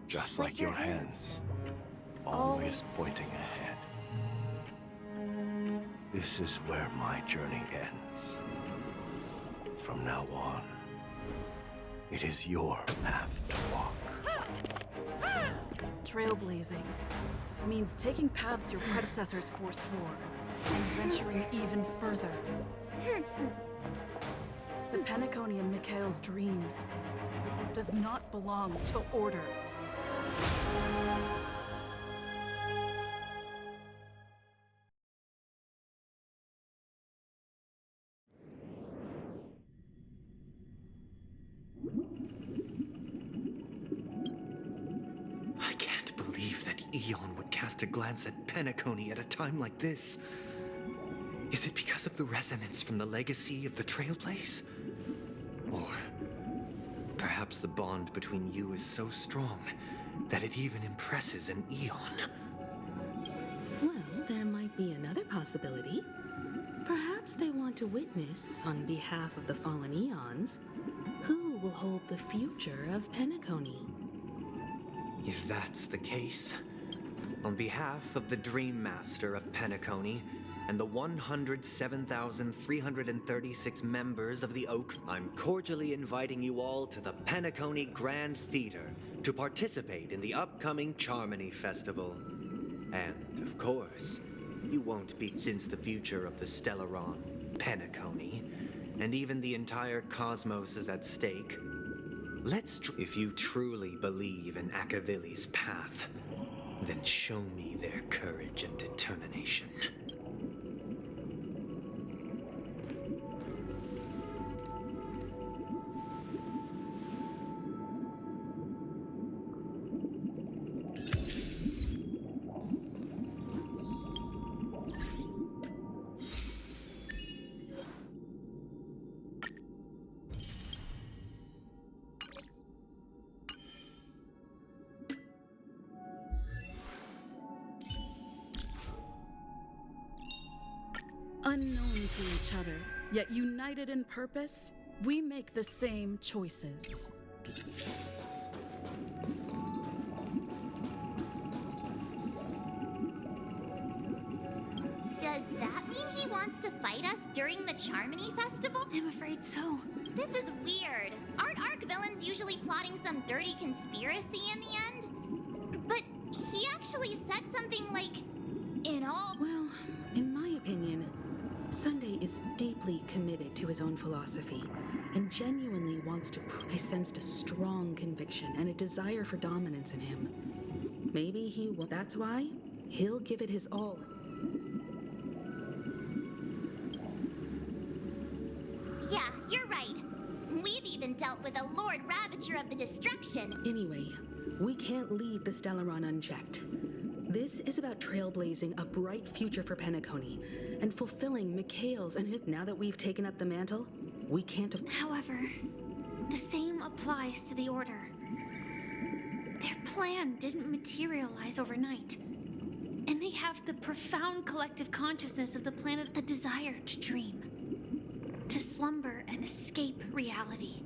Just like your hands, always pointing ahead. This is where my journey ends. From now on, it is your path to walk. Trailblazing means taking paths your predecessors forswore and venturing even further. The Penacony in Mikhail's dreams does not belong to order. I can't believe that Eon would cast a glance at Penacony at a time like this. Is it because of the resonance from the legacy of the Trailblaze? Or perhaps the bond between you is so strong that it even impresses an Eon? Well, there might be another possibility. Perhaps they want to witness, on behalf of the fallen Eons, who will hold the future of Penacony. If that's the case, on behalf of the Dream Master of Penacony and the 107,336 members of the Oak, I'm cordially inviting you all to the Penacony Grand Theater to participate in the upcoming Charmony Festival. And, of course, you won't be, since the future of the Stellaron, Penacony, and even the entire cosmos is at stake. If you truly believe in Akavili's path, then show me their courage and determination. Unknown to each other, yet united in purpose, we make the same choices. Does that mean he wants to fight us during the Charmony Festival? I'm afraid so. This is weird. Aren't Arc villains usually plotting some dirty conspiracy in the end? But he actually said something like, in all... Well, in my opinion, Sunday is deeply committed to his own philosophy and genuinely wants to... I sensed a strong conviction and a desire for dominance in him. Maybe he will... That's why he'll give it his all. Yeah, you're right. We've even dealt with a Lord Ravager of the Destruction. Anyway, we can't leave the Stellaron unchecked. This is about trailblazing a bright future for Penacony and fulfilling Mikhail's and his... Now that we've taken up the mantle, we can't... However, the same applies to the Order. Their plan didn't materialize overnight, and they have the profound collective consciousness of the planet, a desire to dream, to slumber and escape reality.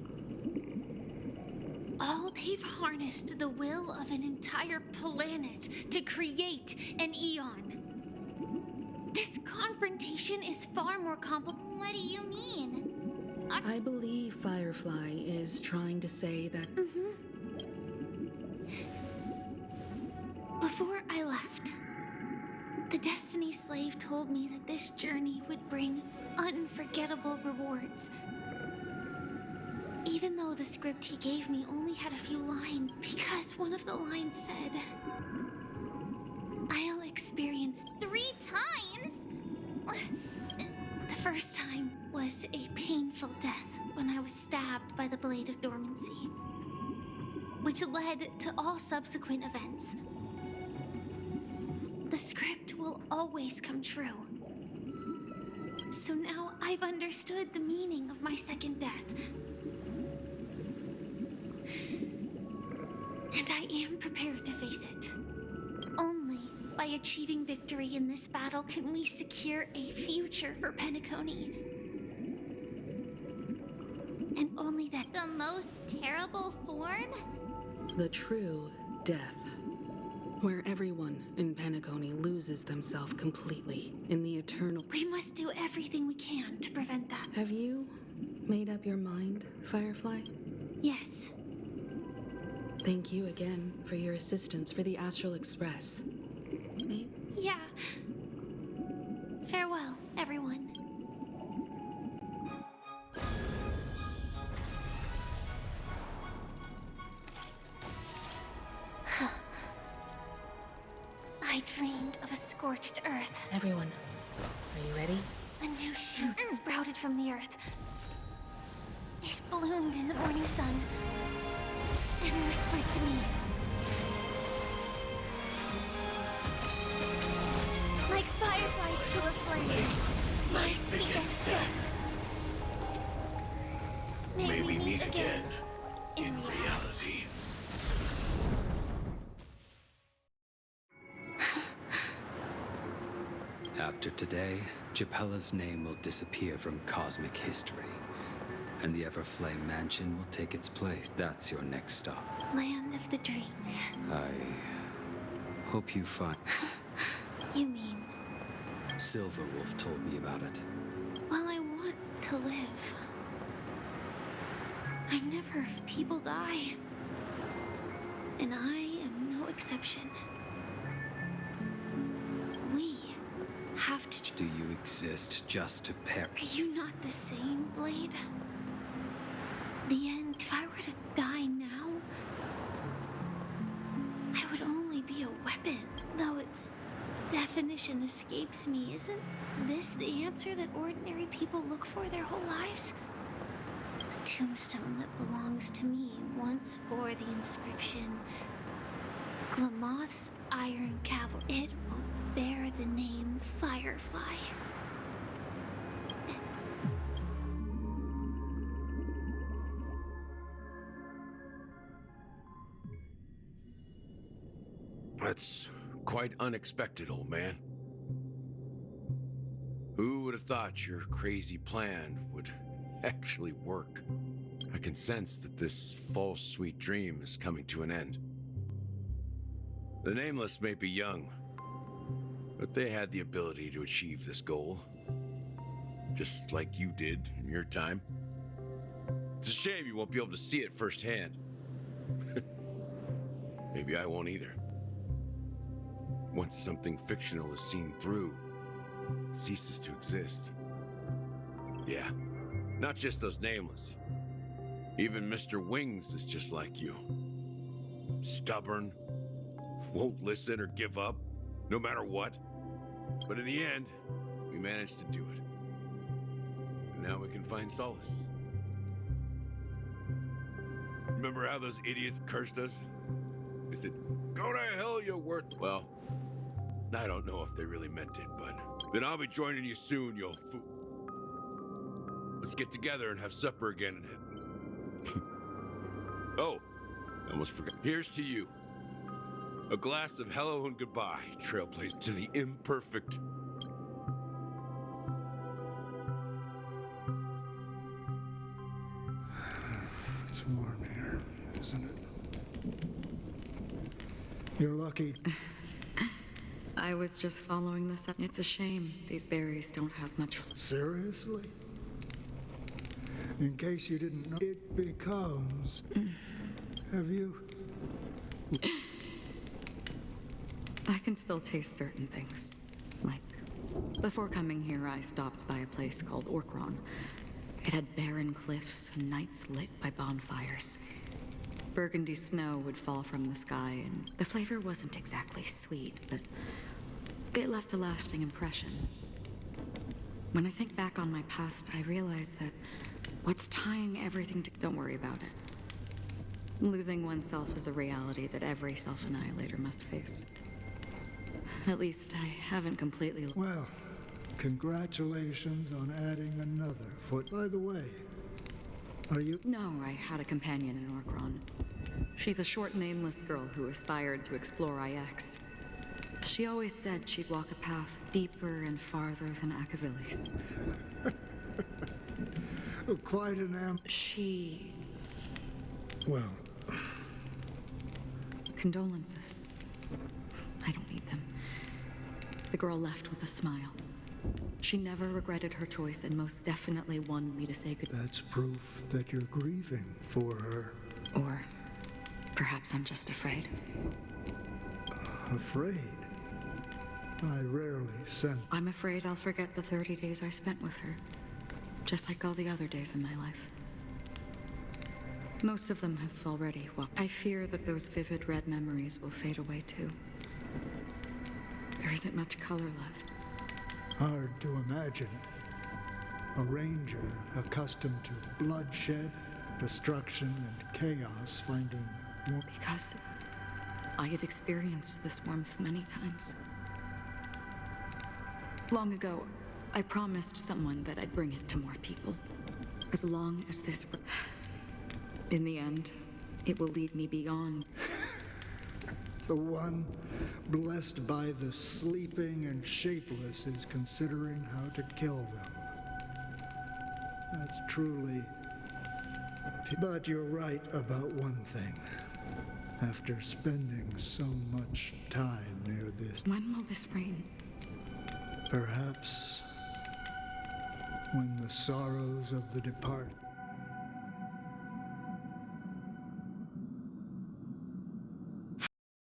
All they've harnessed the will of an entire planet to create an Eon. This confrontation is far more complicated. What do you mean? I believe Firefly is trying to say that... Before I left, the Destiny Slave told me that this journey would bring unforgettable rewards. Even though the script he gave me only had a few lines, because one of the lines said, I'll experience 3 times? The first time was a painful death when I was stabbed by the Blade of Dormancy, which led to all subsequent events. The script will always come true. So now I've understood the meaning of my second death. And I am prepared to face it. Only by achieving victory in this battle can we secure a future for Penacony. And only that. The most terrible form? The true death. Where everyone in Penacony loses themselves completely in the eternal... We must do everything we can to prevent that. Have you made up your mind, Firefly? Yes. Thank you again for your assistance for the Astral Express. Yeah. Farewell, everyone. I dreamed of a scorched earth. Everyone, are you ready? A new shoot sprouted from the earth. It bloomed in the morning sun and whispered to me. Like fireflies to a flame, my speaketh death. May we meet again in reality. After today, Japella's name will disappear from cosmic history, and the Everflame Mansion will take its place. That's your next stop. Land of the dreams. I hope you find... You mean? Silverwolf told me about it. Well, I want to live. I've never heard people die. And I am no exception. We have to... Do you exist just to perish? Are you not the same, Blade? The end, if I were to die now, I would only be a weapon. Though its definition escapes me, isn't this the answer that ordinary people look for their whole lives? The tombstone that belongs to me once bore the inscription, Glamoth's Iron Cavalry. It will bear the name Firefly. That's quite unexpected, old man. Who would have thought your crazy plan would actually work? I can sense that this false sweet dream is coming to an end. The Nameless may be young, but they had the ability to achieve this goal. Just like you did in your time. It's a shame you won't be able to see it firsthand. Maybe I won't either. Once something fictional is seen through, it ceases to exist. Yeah, not just those Nameless. Even Mr. Wings is just like you. Stubborn, won't listen or give up, no matter what. But in the end, we managed to do it. And now we can find solace. Remember how those idiots cursed us? They said, "Go to hell, you worth..." Well, I don't know if they really meant it, but then I'll be joining you soon, you fool. Let's get together and have supper again and Oh, I almost forgot. Here's to you. A glass of hello and goodbye, trailblazer to the imperfect. It's warm here, isn't it? You're lucky. I was just following this up. It's a shame these berries don't have much... Seriously? In case you didn't know, it becomes... Have you? I can still taste certain things. Like, before coming here, I stopped by a place called Orkron. It had barren cliffs and nights lit by bonfires. Burgundy snow would fall from the sky, and the flavor wasn't exactly sweet, but it left a lasting impression. When I think back on my past, I realize that what's tying everything to... Don't worry about it. Losing oneself is a reality that every self-annihilator must face. At least I haven't completely... Well, congratulations on adding another foot. By the way, are you... No, I had a companion in Orkron. She's a short, nameless girl who aspired to explore IX. She always said she'd walk a path deeper and farther than Akavilis. Quite an She... Well... Condolences. I don't need them. The girl left with a smile. She never regretted her choice and most definitely wanted me to say goodbye. That's proof that you're grieving for her. Or perhaps I'm just afraid. Afraid? I rarely sense. I'm afraid I'll forget the 30 days I spent with her, just like all the other days in my life. Most of them have already walked. I fear that those vivid red memories will fade away too. There isn't much color left. Hard to imagine. A ranger accustomed to bloodshed, destruction, and chaos finding warmth. Because I have experienced this warmth many times. Long ago, I promised someone that I'd bring it to more people. As long as this... In the end, it will lead me beyond. The one blessed by the sleeping and shapeless is considering how to kill them. That's truly... But you're right about one thing. After spending so much time near this... When will this rain? Perhaps when the sorrows of the departed